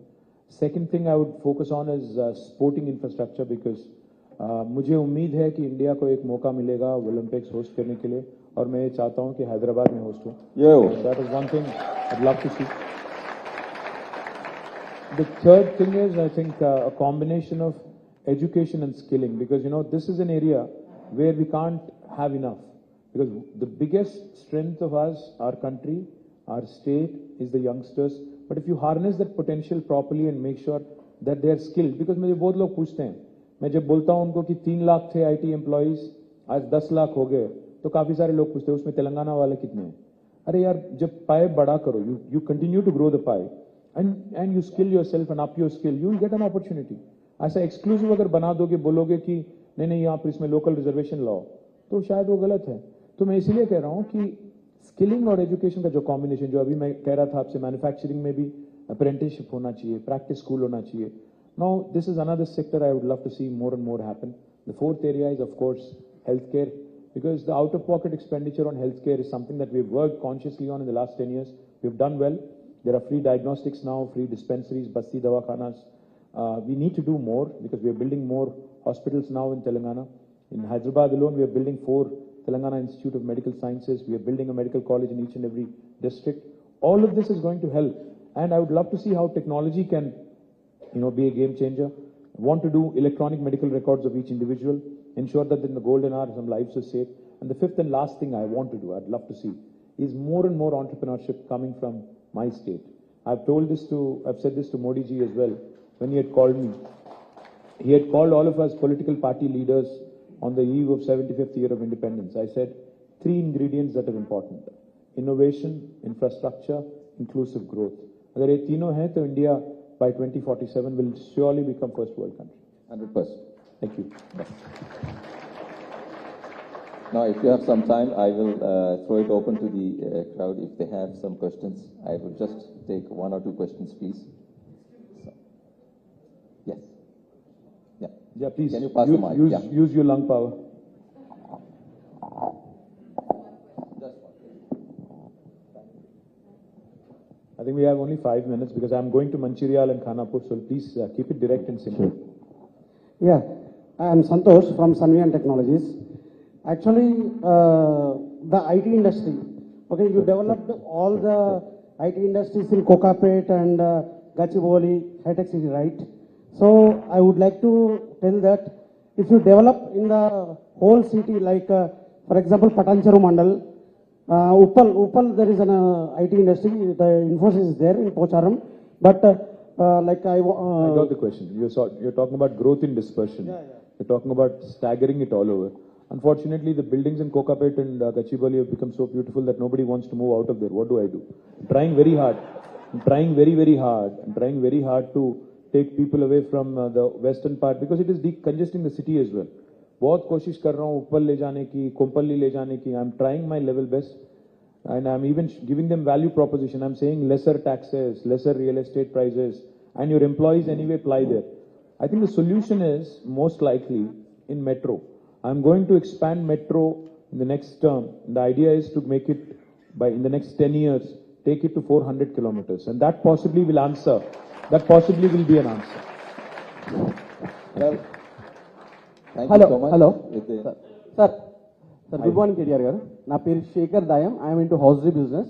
Speaker 4: Second thing I would focus on is sporting infrastructure because मुझे उम्मीद है कि India को एक मौका मिलेगा Olympics host करने के लिए और मैं चाहता हूं कि हैदराबाद में होस्ट हो. That is one thing I'd love to see. The third thing is, I think, a combination of education and skilling because, this is an area where we can't have enough because the biggest strength of us, our country, our state is the youngsters. But if you harness that potential properly and make sure that they are skilled, because मुझे बहुत लोग पूछते हैं, मैं जब बोलता हूं उनको कि 3 लाख थे IT एम्प्लॉइज आज 10 लाख हो गए तो काफी सारे लोग पूछते हैं उसमें तेलंगाना वाले कितने हैं. अरे यार जब पाए बड़ा करो, you continue to grow the pie and you skill yourself and up your skill, you will get an opportunity. ऐसा एक्सक्लूसिव अगर बना दोगे, बोलोगे कि नहीं यहाँ पर इसमें लोकल रिजर्वेशन लाओ, तो शायद वो गलत है. तो मैं इसीलिए कह रहा हूँ कि स्किलिंग और एजुकेशन का जो कॉम्बिनेशन, जो अभी मैं कह रहा था आपसे, मैन्युफैक्चरिंग में भी अप्रेंटिसशिप होना चाहिए, प्रैक्टिस स्कूल होना चाहिए. Now, this is another sector I would love to see more and more happen. The fourth area is, of course, healthcare, because the out-of-pocket expenditure on healthcare is something that we've worked consciously on in the last 10 years. We've done well. There are free diagnostics now, free dispensaries, basti dawakhanas. We need to do more because we are building more hospitals now in Telangana. In Hyderabad alone, we are building 4 Telangana Institute of Medical Sciences. We are building a medical college in each and every district. All of this is going to help. And I would love to see how technology can be a game changer. Want to do electronic medical records of each individual, ensure that in the golden hour some lives are saved. And the fifth and last thing I want to do, I'd love to see, is more and more entrepreneurship coming from my state. I've said this to Modi ji as well when he had called me. He had called all of us political party leaders on the eve of 75th year of independence. I said 3 ingredients that are important: innovation, infrastructure, inclusive growth. अगर ये तीनों हैं तो India by 2047 will surely become first world country.
Speaker 3: 100%.
Speaker 4: Thank you.
Speaker 3: Now, if you have some time, I will throw it open to the crowd. If they have some questions, I will just take 1 or 2 questions, please. So, yes.
Speaker 4: Yeah, please.
Speaker 3: Can you pass the mic?
Speaker 4: Use your lung power. I think we have only 5 minutes because I'm going to Mancherial and Khanapur, so please keep it direct and simple.
Speaker 5: Sure. Yeah, I'm Santosh from Sunvian Technologies. Actually, the IT industry, okay, you developed all the IT industries in Kokapet and Gachibowli, High-Tech City, right? So I would like to tell that if you develop in the whole city, like for example, Patancheru Mandal, Uppal, there is an IT industry. The Infosys is there in Pocharam, but like
Speaker 4: I got the question. You're talking about growth in dispersion. You're talking about staggering it all over. Unfortunately, the buildings in Kokapet and Gachibowli have become so beautiful that nobody wants to move out of there. What do I do? I'm trying very hard. I'm trying very, very hard. I'm trying very hard to take people away from the western part because it is decongesting the city as well. बहुत कोशिश कर रहा हूँ ऊपर ले जाने की, कोम्पल्ली ले जाने की. I'm trying my level best, and I'm even giving them value proposition. I'm saying lesser taxes, lesser real estate prices, and your employees anyway fly there. I think the solution is most likely in metro. I'm going to expand metro in the next term. The idea is to make it in the next 10 years, take it to 400 kilometers, and that possibly will answer. That possibly will be an answer.
Speaker 3: Well, thank
Speaker 6: Hello,
Speaker 3: you so much.
Speaker 6: hello.
Speaker 3: Sir,
Speaker 6: Good morning, KTR garu. Na peru Shekhar Dayam. I am into hosiery business.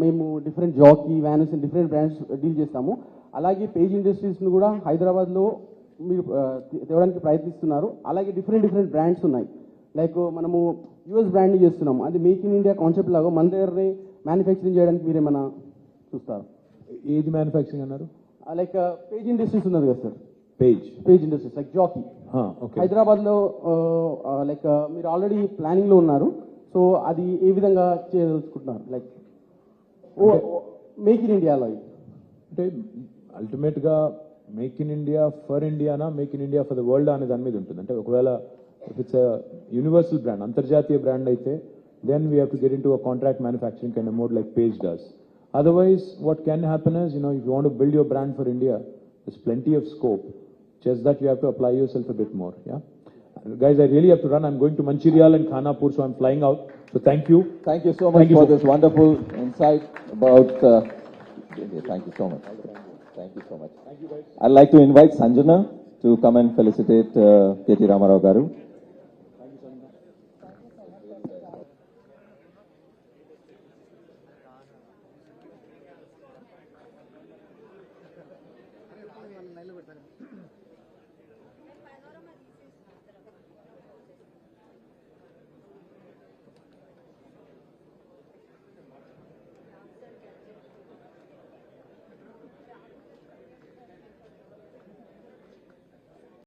Speaker 6: మేము different Jockey Vans different brands deal చేస్తాము. అలాగే page ఇండస్ట్రీస్ను కూడా హైదరాబాద్లో మీరు తేవడానికి ప్రయత్నిస్తున్నారు. అలాగే different brands ఉన్నాయి. లైక్ మనము యూఎస్ బ్రాండ్ చేస్తున్నాము. అది మేక్ ఇన్ ఇండియా కాన్సెప్ట్ లాగా మన దగ్గరనే మ్యానుఫ్యాక్చరింగ్ చేయడానికి మీరేమైనా చూస్తారు?
Speaker 4: ఏది మ్యానుఫ్యాక్చరింగ్ అన్నారు?
Speaker 6: లైక్ పేజ్ ఇండస్ట్రీస్ ఉన్నది కదా sir,
Speaker 4: Page
Speaker 6: Industries like Jockey
Speaker 4: okay.
Speaker 6: హైదరాబాద్లో లైక్ మీరు ఆల్రెడీ ప్లానింగ్లో ఉన్నారు. సో అది ఏ విధంగా చేయదలుచుకుంటున్నారు? లైక్ మేక్ ఇన్ ఇండియాలో
Speaker 4: అంటే అల్టిమేట్ గా make in India for Indiana make in India for the world అనే దాని మీద ఉంటుంది. అంటే ఒకవేళ ఇఫ్ ఇట్స్ యూనివర్సల్ బ్రాండ్, అంతర్జాతీయ బ్రాండ్ అయితే then we have to get into a contract manufacturing kind of mode like Page does. Otherwise, what can happen is, if you want to build your brand for India, there's plenty of scope. Just that you have to apply yourself a bit more. Yeah, guys, I really have to run. I'm going to Mancherial and Khanapur, so I'm flying out. So thank you.
Speaker 3: Thank you so much for this wonderful insight about. Thank you so much. Thank you so much. Thank you, guys. I'd like to invite Sanjana to come and felicitate KT Ramarao Garu.